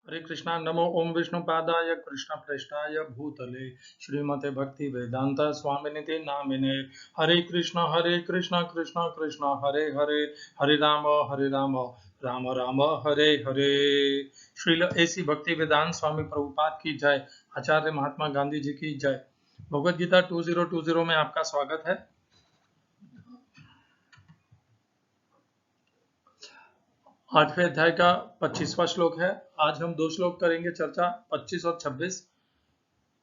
हरे कृष्णा। नमो ओम विष्णुपादाय कृष्ण प्रेष्ठाय भूतले श्रीमते भक्ति वेदांत स्वामिनिति नामिने। हरे कृष्णा कृष्ण कृष्ण हरे हरे, हरे राम राम राम हरे हरे। श्रील ऐसी भक्ति वेदांत स्वामी प्रभुपाद की जय। आचार्य महात्मा गांधी जी की जय। भगवद गीता 2020 में आपका स्वागत है। आठवें अध्याय का 25वां श्लोक है। आज हम दो श्लोक करेंगे चर्चा, 25 और 26।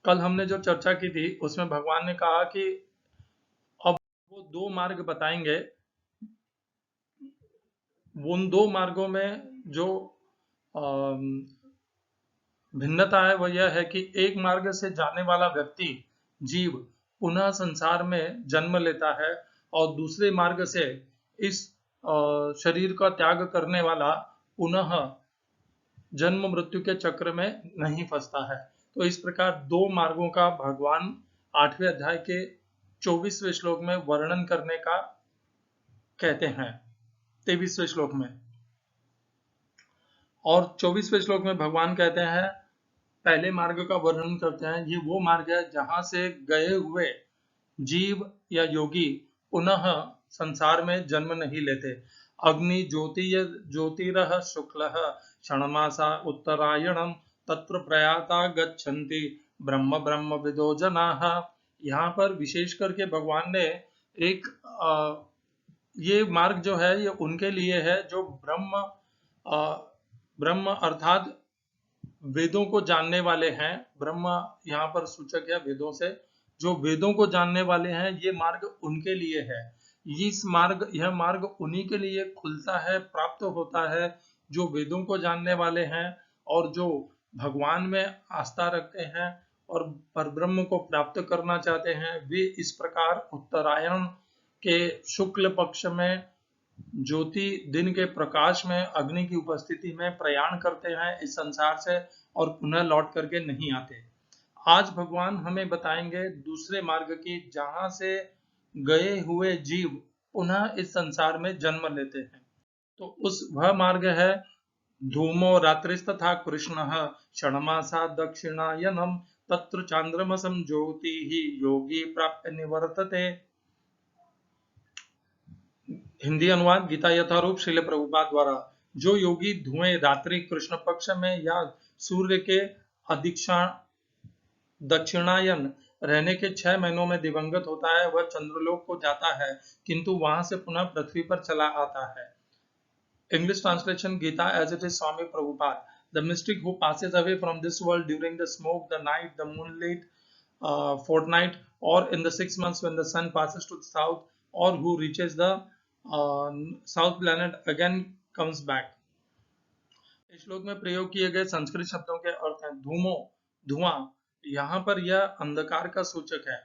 कल हमने जो चर्चा की थी उसमें भगवान ने कहा कि अब वो दो मार्ग बताएंगे। उन दो मार्गों में जो भिन्नता है वह यह है कि एक मार्ग से जाने वाला व्यक्ति, जीव, पुनः संसार में जन्म लेता है और दूसरे मार्ग से इस शरीर का त्याग करने वाला पुनः जन्म मृत्यु के चक्र में नहीं फंसता है। तो इस प्रकार दो मार्गों का भगवान 8वें अध्याय के 24वें श्लोक में वर्णन करने का कहते हैं, 23वें श्लोक में। और 24वें श्लोक में भगवान कहते हैं, पहले मार्ग का वर्णन करते हैं, ये वो मार्ग है जहां से गए हुए जीव या योगी पुनः संसार में जन्म नहीं लेते। अग्नि ज्योतिरः शुक्लः क्षणमासा उत्तरायणम तत्र प्रयाता गच्छन्ति ब्रह्म ब्रह्म विदो जनाः। यहाँ पर विशेष करके भगवान ने एक ये मार्ग जो है ये उनके लिए है जो ब्रह्म अर्थात वेदों को जानने वाले हैं। ब्रह्म यहाँ पर सूचक है वेदों से, जो वेदों को जानने वाले हैं, ये मार्ग उनके लिए है। यह मार्ग उन्हीं के लिए खुलता है, प्राप्त होता है जो वेदों को जानने वाले हैं और जो भगवान में आस्था रखते हैं और परब्रह्म को प्राप्त करना चाहते हैं। वे इस प्रकार उत्तरायण के शुक्ल पक्ष में ज्योति दिन के प्रकाश में अग्नि की उपस्थिति में प्रयाण करते हैं इस संसार से और पुनः लौट करके नहीं आते। आज भगवान हमें बताएंगे दूसरे मार्ग की, जहां से गए हुए जीव पुनः इस संसार में जन्म लेते हैं। तो वह मार्ग है धूमो रात्रिस्तथा कृष्ण षण्मासा दक्षिणायनम तत्र चांद्रमसम ज्योति ही योगी प्राप्य निवर्तते। हिंदी अनुवाद गीता यथारूप श्रील प्रभुपाद द्वारा। जो योगी धुएं रात्रि कृष्ण पक्ष में या सूर्य के दक्षिणायन रहने के 6 महीनों में दिवंगत होता है, वह चंद्रलोक को जाता है किंतु वहां से पुनः पृथ्वी पर चला आता है। English translation Gita as it is Swami Prabhupada. The mystic who passes away from this world during the smoke, the night, the moonlit fortnight, or in the 6 months when the sun passes to the south, or who reaches the south planet again comes back. इस श्लोक में प्रयोग किए गए संस्कृत शब्दों के अर्थ हैं धूमो, धुआं। यहाँ पर यह अंधकार का सूचक है।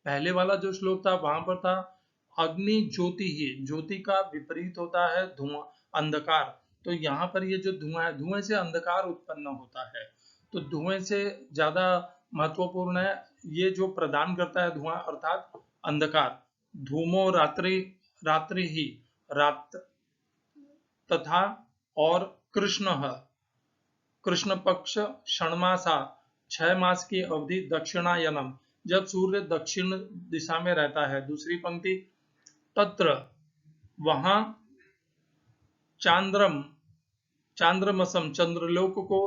पहले वाला जो श्लोक था वहां पर था अग्नि ज्योति ही, ज्योति का विपरीत होता है धुआं, अंधकार। तो यहाँ पर ये जो धुआं है, धुएं से अंधकार उत्पन्न होता है। तो धुएं से ज्यादा महत्वपूर्ण है ये जो प्रदान करता है धुआं अर्थात अंधकार। धूमो रात्रि, रात्रि ही, रात तथा और कृष्ण पक्ष षण्मासा 6 मास की अवधि दक्षिणायनम, जब सूर्य दक्षिण दिशा में रहता है। दूसरी पंक्ति तत्र, वहां चांद्रमसम, चंद्रलोक को,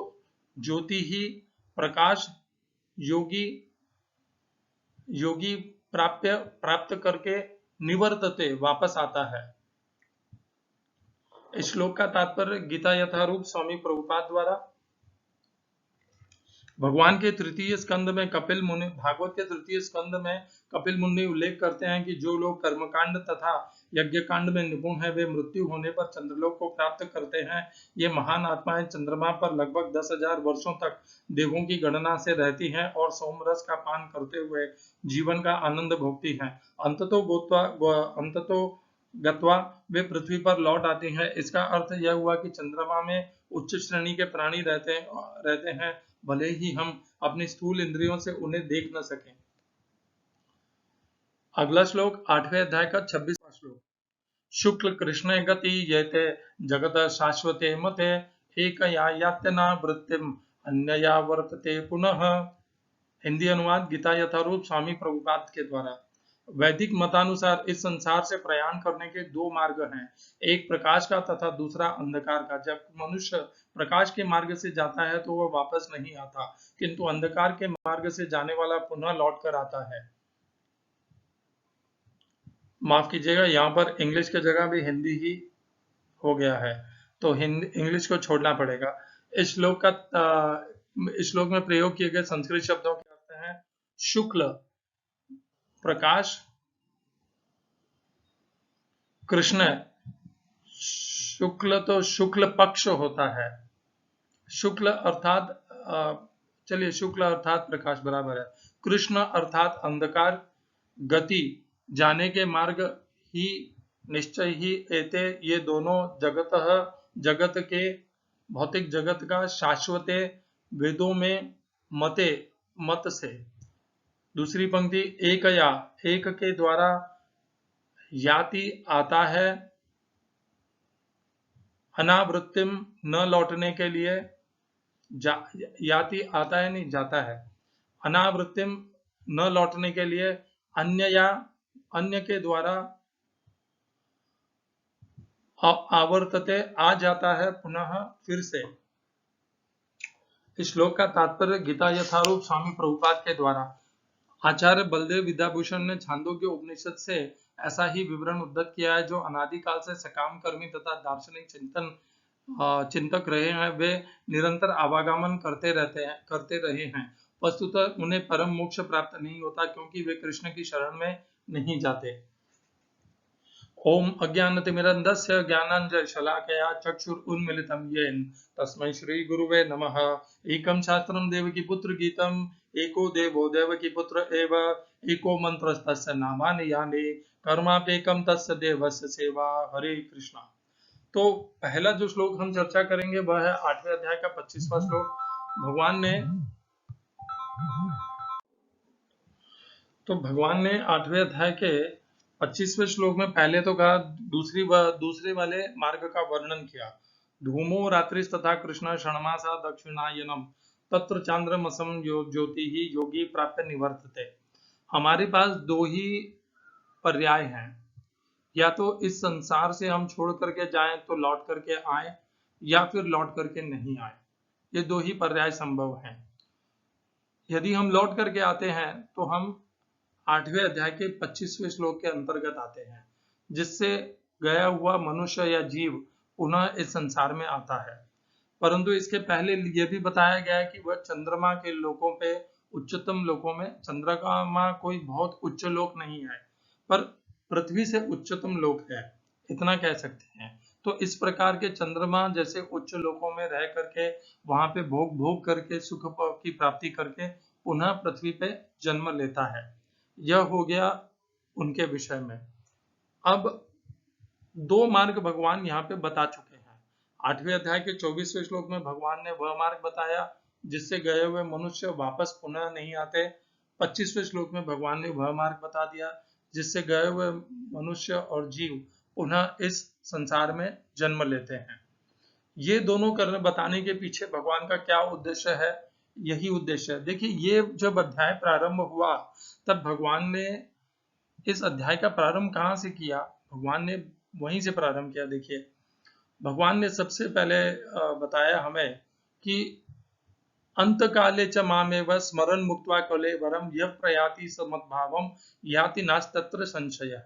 ज्योति ही, प्रकाश, योगी प्राप्त करके निवर्तते, वापस आता है। इस श्लोक का तात्पर्य गीता यथारूप स्वामी प्रभुपाद द्वारा। भगवान के तृतीय स्कंद में कपिल मुनि, भागवत के तृतीय स्कंद में कपिल मुनि उल्लेख करते हैं कि जो लोग कर्मकांड तथा यज्ञ कांड में निपुण है वे मृत्यु होने पर चंद्रलोक को प्राप्त करते हैं। ये महान आत्माएं चंद्रमा पर लगभग 10,000 वर्षों तक देवों की गणना से रहती हैं और सोमरस का पान करते हुए जीवन का आनंद भोगती हैं। अंततो गत्वा वे पृथ्वी पर लौट आती हैं। इसका अर्थ यह हुआ कि चंद्रमा में उच्च श्रेणी के प्राणी रहते हैं, भले ही हम अपनी स्थूल इंद्रियों से उन्हें देख न सकें। अगला श्लोक 8वें अध्याय का 26वां श्लोक। शुक्ल कृष्ण गति येते जगत शाश्वते मते एकया यात्यना वृत्तिम अन्यया वर्तते पुनः। हिंदी अनुवाद गीता यथारूप स्वामी प्रभुपाद के द्वारा। वैदिक मतानुसार इस संसार से प्रयाण करने के दो मार्ग हैं, एक प्रकाश का तथा दूसरा अंधकार का। जब मनुष्य प्रकाश के मार्ग से जाता है तो वह वापस नहीं आता, किंतु अंधकार के मार्ग से जाने वाला पुनः लौट कर आता है। माफ कीजिएगा, यहाँ पर इंग्लिश की जगह भी हिंदी ही हो गया है, तो हिंदी इंग्लिश को छोड़ना पड़ेगा। इस श्लोक में प्रयोग किए गए संस्कृत शब्दों के अर्थ हैं शुक्ल प्रकाश, कृष्ण शुक्ल तो शुक्ल पक्ष होता है, शुक्ल अर्थात चलिए शुक्ल अर्थात प्रकाश बराबर है, कृष्ण अर्थात अंधकार, गति जाने के मार्ग ही निश्चय ही एते ये दोनों जगत के भौतिक जगत का शाश्वते वेदों में मते मत से। दूसरी पंक्ति एकया एक के द्वारा याति आता है, अनावृत्तिम न लौटने के लिए, याति आता है नहीं जाता है, अनावृत्तिम न लौटने के लिए, अन्यया अन्य के द्वारा आवर्तते आ जाता है पुनः फिर से। इस श्लोक का तात्पर्य गीता यथारूप स्वामी प्रभुपाद के द्वारा आचार्य बलदेव विद्याभूषण ने छांदोग्य उपनिषद से ऐसा ही विवरण उद्धत किया है, जो अनादिकाल से सकाम कर्मी तथा दार्शनिक चिंतक रहे हैं, वे निरंतर आवागमन करते रहे हैं। वस्तुतः उन्हें परम मोक्ष प्राप्त नहीं होता, क्योंकि वे कृष्ण की शरण में नहीं जाते। ओम अज्ञानतिमिरन्धस्य ज्ञानाञ्जनशलाकया चक्षुरुन्मीलितं येन तस्मै श्री गुरुवे नमः। एकं शास्त्रं देवकीपुत्र गीतम् एको देवो देवकीपुत्र एव एको मंत्रस्तस्य नामानि यानि कर्माप्येकं तस्य देवस्य सेवा। हरे कृष्णा। तो पहला जो श्लोक हम चर्चा करेंगे वह है 8वें अध्याय का 25वां श्लोक। भगवान ने 8वें अध्याय के 25वें श्लोक में पहले तो कहा दूसरे वाले मार्ग का वर्णन किया। धूमो रात्रिस तथा कृष्ण षण्मासा दक्षिणायनम तत्र चांद्रमसम ज्योति ही योगी प्राप्त निवर्तते। हमारे पास दो ही पर्याय हैं, या तो इस संसार से हम छोड़ करके जाएं तो लौट करके आए, या फिर लौट करके नहीं आए। ये दो ही पर्याय संभव हैं। यदि हम लौट करके आते हैं तो हम 8वें अध्याय के 25वें श्लोक के अंतर्गत आते हैं, जिससे गया हुआ मनुष्य या जीव पुनः इस संसार में आता है। परंतु इसके पहले यह भी बताया गया है कि वह चंद्रमा के लोकों पे, उच्चतम लोकों में, चंद्रमा कोई बहुत उच्च लोक नहीं है, पर पृथ्वी से उच्चतम लोक है, इतना कह सकते हैं। तो इस प्रकार के चंद्रमा जैसे उच्च लोकों में रह करके वहां पे भोग करके सुख की प्राप्ति करके पुनः पृथ्वी पे जन्म लेता है। यह हो गया उनके विषय में। अब दो मार्ग भगवान यहाँ पे बता चुके हैं। 8वें अध्याय के 24वें श्लोक में भगवान ने वह मार्ग बताया जिससे गए हुए मनुष्य वापस पुनः नहीं आते। 25वें श्लोक में भगवान ने वह मार्ग बता दिया जिससे गए हुए मनुष्य और जीव पुनः इस संसार में जन्म लेते हैं। ये दोनों करने बताने के पीछे भगवान का क्या उद्देश्य है? यही उद्देश्य है। देखिए, ये जब अध्याय प्रारंभ हुआ तब भगवान ने इस अध्याय का प्रारंभ कहाँ से किया? भगवान ने वहीं से प्रारंभ किया। देखिए, भगवान ने सबसे पहले बताया हमें कि अंतकाले च मामेव स्मरण मुक्त्वा कलेवरम यः प्रयाति समद्भावम याति नास्तत्र संशयः।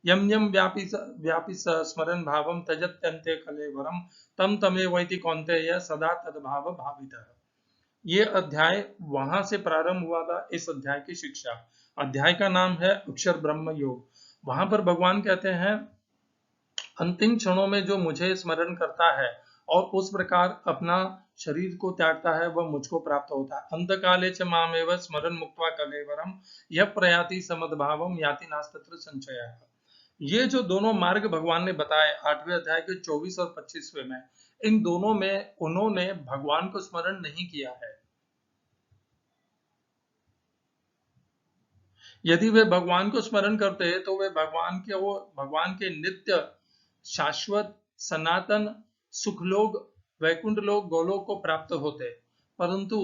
यम यम व्यापि स्मरण भावम त्यजत्यन्ते कलेवरम तम तमेवैति कौन्तेय सदा तद्भाव भावितः। ये अध्याय वहां से प्रारंभ हुआ था। इस अध्याय की शिक्षा, अध्याय का नाम है अक्षर ब्रह्म योग। वहां पर भगवान कहते हैं अंतिम क्षणों में जो मुझे स्मरण करता है और उस प्रकार अपना शरीर को त्यागता है वह मुझको प्राप्त होता है। अंतकाले च मामेव स्मरण मुक्त्वा कलेवरम यः प्रयाति समद्भावम याति नास्तत्र संशयः। ये जो दोनों मार्ग भगवान ने बताए 8वें अध्याय के 24 और 25वें में, इन दोनों में उन्होंने भगवान को स्मरण नहीं किया है। यदि वे भगवान को स्मरण करते तो वे भगवान के नित्य शाश्वत सनातन सुखलोक वैकुंठ लोक गोलोक को प्राप्त होते, परंतु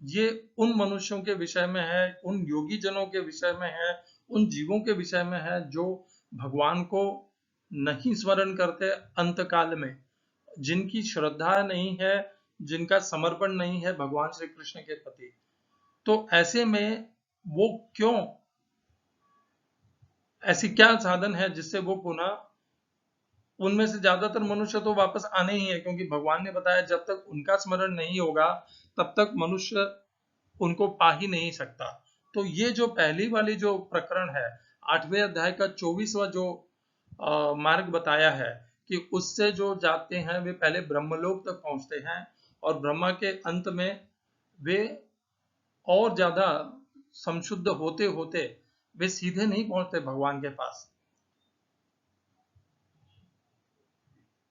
ये उन मनुष्यों के विषय में है, उन योगी जनों के विषय में है, उन जीवों के विषय में है जो भगवान को नहीं स्मरण करते अंत काल में, जिनकी श्रद्धा नहीं है, जिनका समर्पण नहीं है भगवान श्री कृष्ण के प्रति। तो ऐसे में वो क्यों, ऐसी क्या साधन है जिससे वो पुनः, उनमें से ज्यादातर मनुष्य तो वापस आने ही है, क्योंकि भगवान ने बताया जब तक उनका स्मरण नहीं होगा तब तक मनुष्य उनको पा ही नहीं सकता। तो ये जो पहली वाली जो प्रकरण है, 8वें अध्याय का 24वां जो मार्ग बताया है कि उससे जो जाते हैं वे पहले ब्रह्मलोक तक पहुंचते हैं, और ब्रह्मा के अंत में वे और ज्यादा संशुद्ध होते होते वे सीधे नहीं पहुंचते भगवान के पास।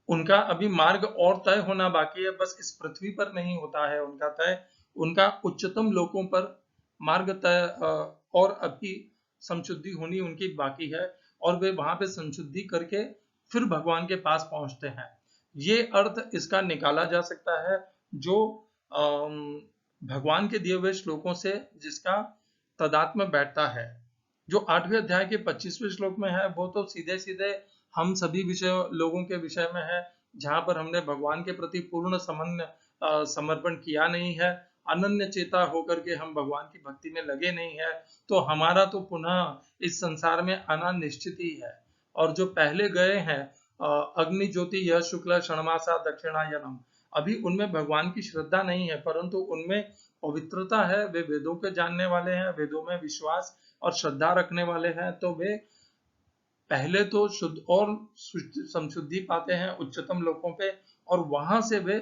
उनका अभी मार्ग और तय होना बाकी है, बस इस पृथ्वी पर नहीं होता है उनका तय, उनका उच्चतम लोकों पर मार्ग तय और अभी संशुद्धि होनी उनकी बाकी है, और वे वहां पे संशुद्धि करके फिर भगवान के पास पहुंचते हैं। ये अर्थ इसका निकाला जा सकता है जो भगवान के दिए हुए श्लोकों से जिसका तदात्म्य बैठता है। जो 8वें अध्याय के 25वें श्लोक में है वो तो सीधे सीधे हम सभी विषय लोगों के विषय में है, जहां पर हमने भगवान के प्रति पूर्ण समर्पण किया नहीं है, अनन्य चेता होकर के हम भगवान की भक्ति में लगे नहीं है, तो हमारा तो पुनः इस संसार में आना निश्चित ही है। और जो पहले गए हैं अग्नि ज्योति यह शुक्ल षणमासा दक्षिणायनम, अभी उनमें भगवान की श्रद्धा नहीं है, परंतु उनमें पवित्रता है, वे वेदों के जानने वाले हैं, वेदों में विश्वास और श्रद्धा रखने वाले हैं, तो वे पहले तो शुद्ध और संशुद्धि पाते हैं उच्चतम लोकों पे, और वहां से वे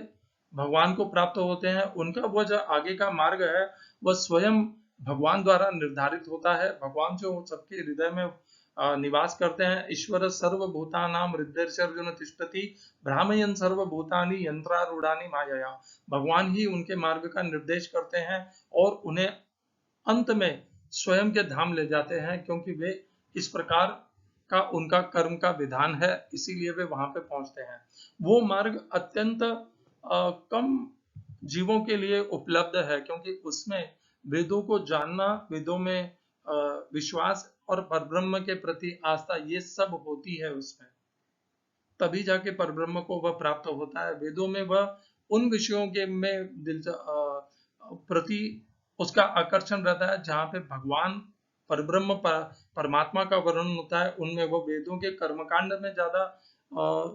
भगवान को प्राप्त होते हैं। उनका वह जो आगे का मार्ग है वह स्वयं भगवान द्वारा निर्धारित होता है। भगवान जो सबके हृदय में निवास करते हैं, ईश्वर सर्वभूतानां हृदयर्जुन तिष्ठति भ्रामयन् सर्वभूतानि यंत्रारूढ़ानि मायया, भगवान ही उनके मार्ग का निर्देश करते हैं और उन्हें अंत में स्वयं के धाम ले जाते हैं, क्योंकि वे इस प्रकार का उनका कर्म का विधान है, इसीलिए वे वहां पे पहुंचते हैं। वो मार्ग अत्यंत कम जीवों के लिए उपलब्ध है, क्योंकि उसमें वेदों को जानना, वेदों में विश्वास और परब्रह्म के प्रति आस्था ये सब होती है उसमें, तभी जाके परब्रह्म को वह प्राप्त होता है। वेदों में वह उन विषयों के में प्रति उसका आकर्षण रहता है जहाँ पे भगवान परब्रह्म परमात्मा का वर्णन होता है, उनमें वह वेदों के कर्मकांड में ज्यादा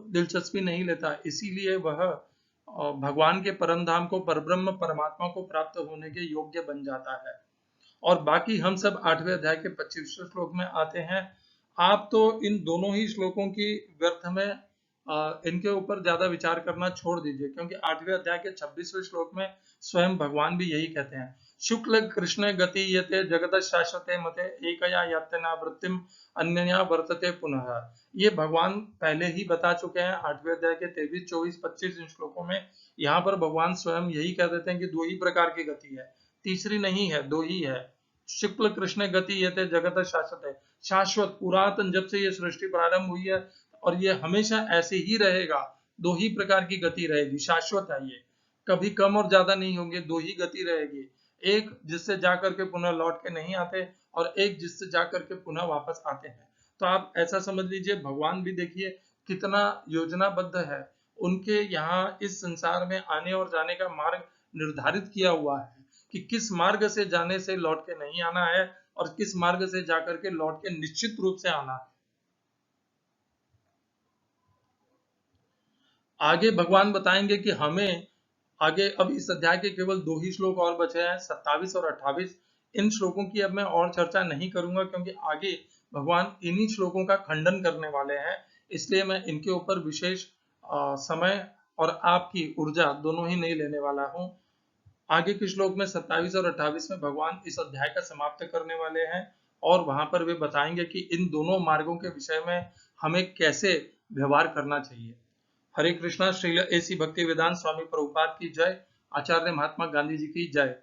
दिलचस्पी नहीं लेता, इसीलिए वह भगवान के परम धाम को, परब्रह्म परमात्मा को प्राप्त होने के योग्य बन जाता है। और बाकी हम सब 8वें अध्याय के 25वें श्लोक में आते हैं। आप तो इन दोनों ही श्लोकों की व्यर्थ में इनके ऊपर ज्यादा विचार करना छोड़ दीजिए, क्योंकि 8वें अध्याय के 26वें श्लोक में स्वयं भगवान भी यही कहते हैं, शुक्ल कृष्ण गति यते जगत शाश्वते मते एकया यातना वृत्तिम अन्यया वर्तते पुनः। ये भगवान पहले ही बता चुके हैं 8वें अध्याय के 23, 24, 25 इन श्लोकों में। यहाँ पर भगवान स्वयं यही कह देते हैं कि दो ही प्रकार की गति है, तीसरी नहीं है, दो ही है। शुक्ल कृष्ण गति यते जगत शाश्वत है, शाश्वत पुरातन जब से ये सृष्टि प्रारंभ हुई है और ये हमेशा ऐसे ही रहेगा, दो ही प्रकार की गति रहेगी, शाश्वत है ये, कभी कम और ज्यादा नहीं होंगे, दो ही गति रहेगी, एक जिससे जाकर के पुनः लौट के नहीं आते और एक जिससे जाकर के पुनः वापस आते हैं। तो आप ऐसा समझ लीजिए भगवान भी देखिए कितना योजनाबद्ध है, उनके यहाँ इस संसार में आने और जाने का मार्ग निर्धारित किया हुआ है कि किस मार्ग से जाने से लौट के नहीं आना है और किस मार्ग से जाकर के लौट के निश्चित रूप से आना है। आगे भगवान बताएंगे कि हमें आगे, अब इस अध्याय के केवल दो ही श्लोक और बचे हैं, 27 और 28। इन श्लोकों की अब मैं और चर्चा नहीं करूंगा, क्योंकि आगे भगवान इन्हीं श्लोकों का खंडन करने वाले हैं, इसलिए मैं इनके ऊपर विशेष समय और आपकी ऊर्जा दोनों ही नहीं लेने वाला हूं। आगे के श्लोक में 27 और 28 में भगवान इस अध्याय का समाप्त करने वाले हैं, और वहां पर वे बताएंगे कि इन दोनों मार्गों के विषय में हमें कैसे व्यवहार करना चाहिए। हरे कृष्णा। श्रील एसी भक्ति वेदांत स्वामी प्रभुपाद की जय। आचार्य महात्मा गांधी जी की जय।